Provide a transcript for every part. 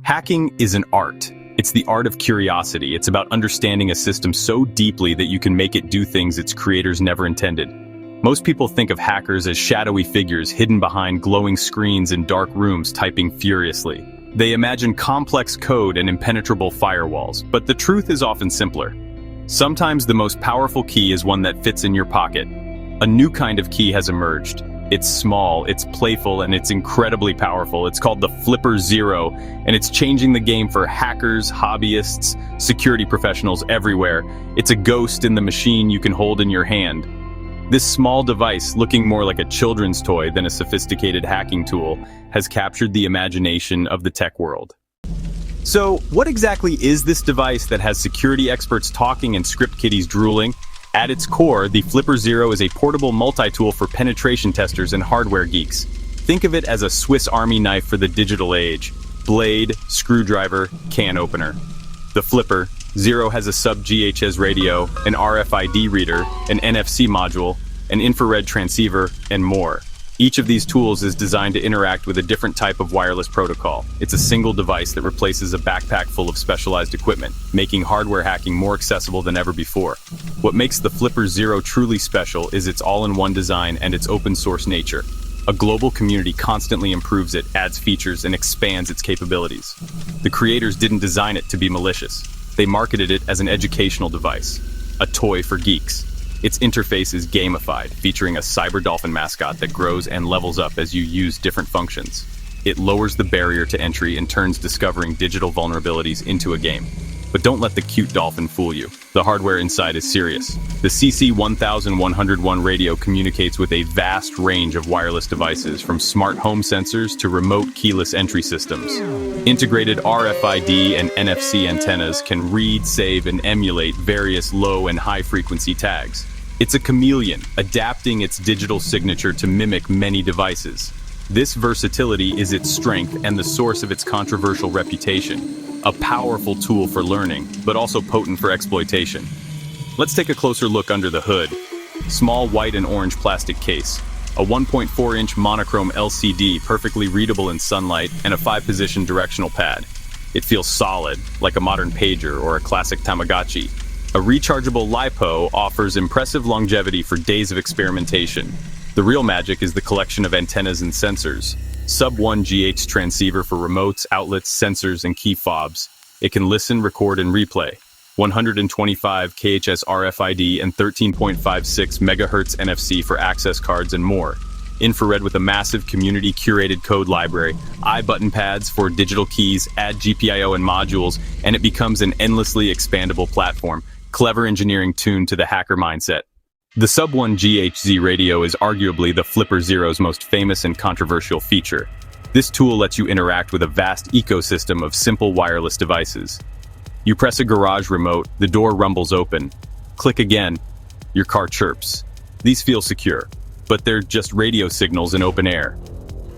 Hacking is an art. It's the art of curiosity. It's about understanding a system so deeply that you can make it do things its creators never intended. Most people think of hackers as shadowy figures hidden behind glowing screens in dark rooms typing furiously. They imagine complex code and impenetrable firewalls, but the truth is often simpler. Sometimes the most powerful key is one that fits in your pocket. A new kind of key has emerged. It's small, it's playful, and it's incredibly powerful. It's called the Flipper Zero, and it's changing the game for hackers, hobbyists, security professionals everywhere. It's a ghost in the machine you can hold in your hand. This small device, looking more like a children's toy than a sophisticated hacking tool, has captured the imagination of the tech world. So, what exactly is this device that has security experts talking and script kiddies drooling? At its core, the Flipper Zero is a portable multi-tool for penetration testers and hardware geeks. Think of it as a Swiss Army knife for the digital age. Blade, screwdriver, can opener. The Flipper Zero has a sub-GHz radio, an RFID reader, an NFC module, an infrared transceiver, and more. Each of these tools is designed to interact with a different type of wireless protocol. It's a single device that replaces a backpack full of specialized equipment, making hardware hacking more accessible than ever before. What makes the Flipper Zero truly special is its all-in-one design and its open-source nature. A global community constantly improves it, adds features, and expands its capabilities. The creators didn't design it to be malicious. They marketed it as an educational device, a toy for geeks. Its interface is gamified, featuring a cyber dolphin mascot that grows and levels up as you use different functions. It lowers the barrier to entry and turns discovering digital vulnerabilities into a game. But don't let the cute dolphin fool you. The hardware inside is serious. The CC1101 radio communicates with a vast range of wireless devices, from smart home sensors to remote keyless entry systems. Integrated RFID and NFC antennas can read, save, and emulate various low and high frequency tags. It's a chameleon, adapting its digital signature to mimic many devices. This versatility is its strength and the source of its controversial reputation. A powerful tool for learning, but also potent for exploitation. Let's take a closer look under the hood. Small white and orange plastic case, a 1.4-inch monochrome LCD perfectly readable in sunlight, and a 5-position directional pad. It feels solid, like a modern pager or a classic Tamagotchi. A rechargeable LiPo offers impressive longevity for days of experimentation. The real magic is the collection of antennas and sensors. Sub-1 GHz transceiver for remotes, outlets, sensors, and key fobs. It can listen, record, and replay. 125 GHz RFID and 13.56 MHz NFC for access cards and more. Infrared with a massive community-curated code library. I-button pads for digital keys, add GPIO and modules, and it becomes an endlessly expandable platform. Clever engineering tuned to the hacker mindset. The Sub-1 GHz radio is arguably the Flipper Zero's most famous and controversial feature. This tool lets you interact with a vast ecosystem of simple wireless devices. You press a garage remote, the door rumbles open. Click again, your car chirps. These feel secure, but they're just radio signals in open air.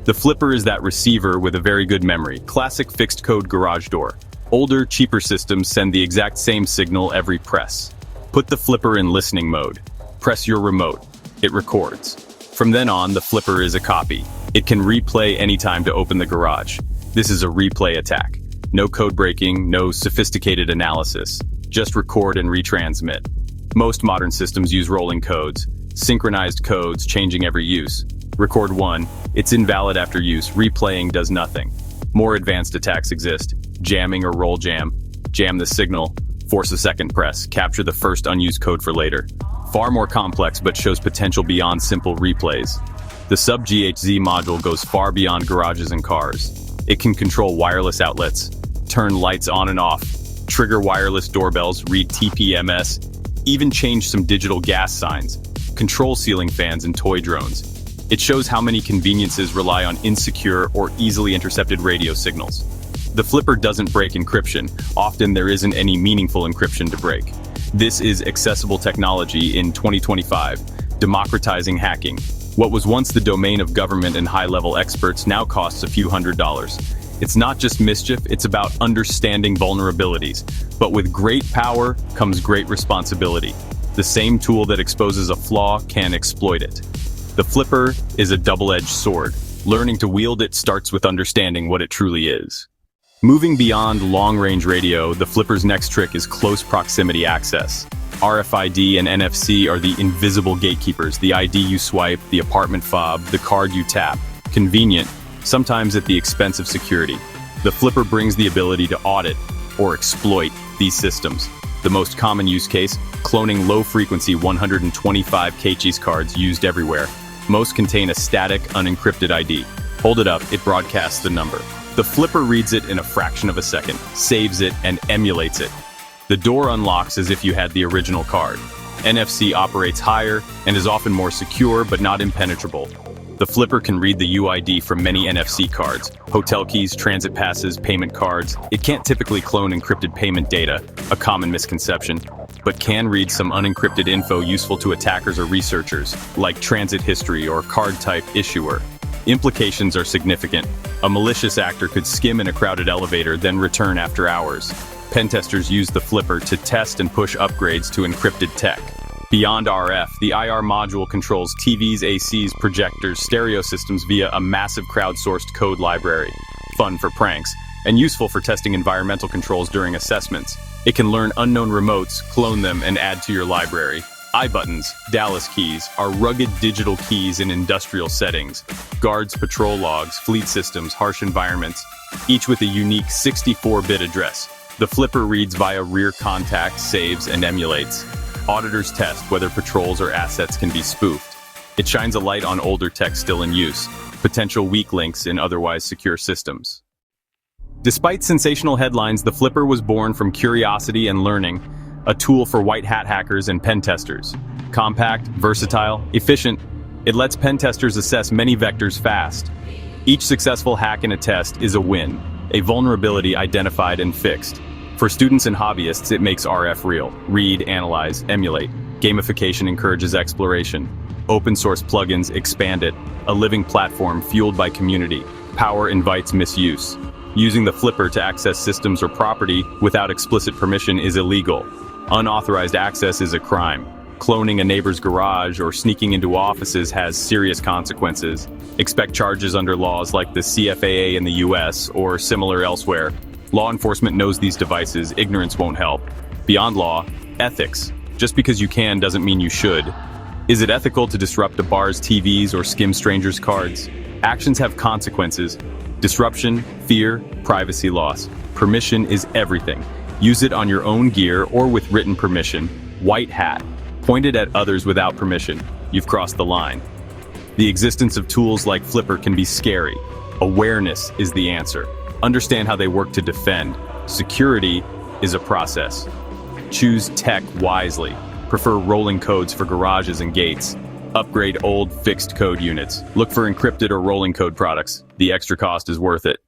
The Flipper is that receiver with a very good memory, classic fixed code garage door. Older, cheaper systems send the exact same signal every press. Put the Flipper in listening mode. Press your remote. It records. From then on, the Flipper is a copy. It can replay anytime to open the garage. This is a replay attack. No code breaking, no sophisticated analysis. Just record and retransmit. Most modern systems use rolling codes, synchronized codes changing every use. Record one, it's invalid after use, replaying does nothing. More advanced attacks exist. Jamming or roll jam. Jam the signal, force a second press, capture the first unused code for later. Far more complex but shows potential beyond simple replays. The sub-GHz module goes far beyond garages and cars. It can control wireless outlets, turn lights on and off, trigger wireless doorbells, read TPMS, even change some digital gas signs, control ceiling fans and toy drones. It shows how many conveniences rely on insecure or easily intercepted radio signals. The Flipper doesn't break encryption. Often there isn't any meaningful encryption to break. This is accessible technology in 2025, democratizing hacking. What was once the domain of government and high-level experts now costs a few $100s. It's not just mischief, it's about understanding vulnerabilities. But with great power comes great responsibility. The same tool that exposes a flaw can exploit it. The Flipper is a double-edged sword. Learning to wield it starts with understanding what it truly is. Moving beyond long-range radio, the flipper's next trick is close proximity access. RFID and NFC are the invisible gatekeepers, the ID you swipe, the apartment fob, the card you tap. Convenient, sometimes at the expense of security. The flipper brings the ability to audit or exploit these systems. The most common use case, cloning low-frequency 125 GHz cards used everywhere. Most contain a static, unencrypted ID. Hold it up, it broadcasts the number. The flipper reads it in a fraction of a second, saves it, and emulates it. The door unlocks as if you had the original card. NFC operates higher and is often more secure but not impenetrable. The flipper can read the UID from many NFC cards, hotel keys, transit passes, payment cards. It can't typically clone encrypted payment data, a common misconception, but can read some unencrypted info useful to attackers or researchers, like transit history or card type issuer. Implications are significant. A malicious actor could skim in a crowded elevator, then return after hours. Pentesters use the flipper to test and push upgrades to encrypted tech. Beyond RF, the IR module controls TVs, ACs, projectors, stereo systems via a massive crowdsourced code library. Fun for pranks, and useful for testing environmental controls during assessments. It can learn unknown remotes, clone them, and add to your library. I-buttons, Dallas keys, are rugged digital keys in industrial settings. Guards, patrol logs, fleet systems, harsh environments, each with a unique 64-bit address. The flipper reads via rear contact, saves, and emulates. Auditors test whether patrols or assets can be spoofed. It shines a light on older tech still in use, potential weak links in otherwise secure systems. Despite sensational headlines, the flipper was born from curiosity and learning, a tool for white hat hackers and pen testers. Compact, versatile, efficient, it lets pen testers assess many vectors fast. Each successful hack in a test is a win, a vulnerability identified and fixed. For students and hobbyists, it makes RF real. Read, analyze, emulate. Gamification encourages exploration. Open source plugins expand it. A living platform fueled by community. Power invites misuse. Using the flipper to access systems or property without explicit permission is illegal. Unauthorized access is a crime. Cloning a neighbor's garage or sneaking into offices has serious consequences. Expect charges under laws like the CFAA in the US or similar elsewhere. Law enforcement knows these devices, ignorance won't help. Beyond law, ethics. Just because you can doesn't mean you should. Is it ethical to disrupt a bar's TVs or skim strangers' cards? Actions have consequences. Disruption, fear, privacy loss. Permission is everything. Use it on your own gear or with written permission. White hat. Point it at others without permission. You've crossed the line. The existence of tools like Flipper can be scary. Awareness is the answer. Understand how they work to defend. Security is a process. Choose tech wisely. Prefer rolling codes for garages and gates. Upgrade old fixed code units. Look for encrypted or rolling code products. The extra cost is worth it.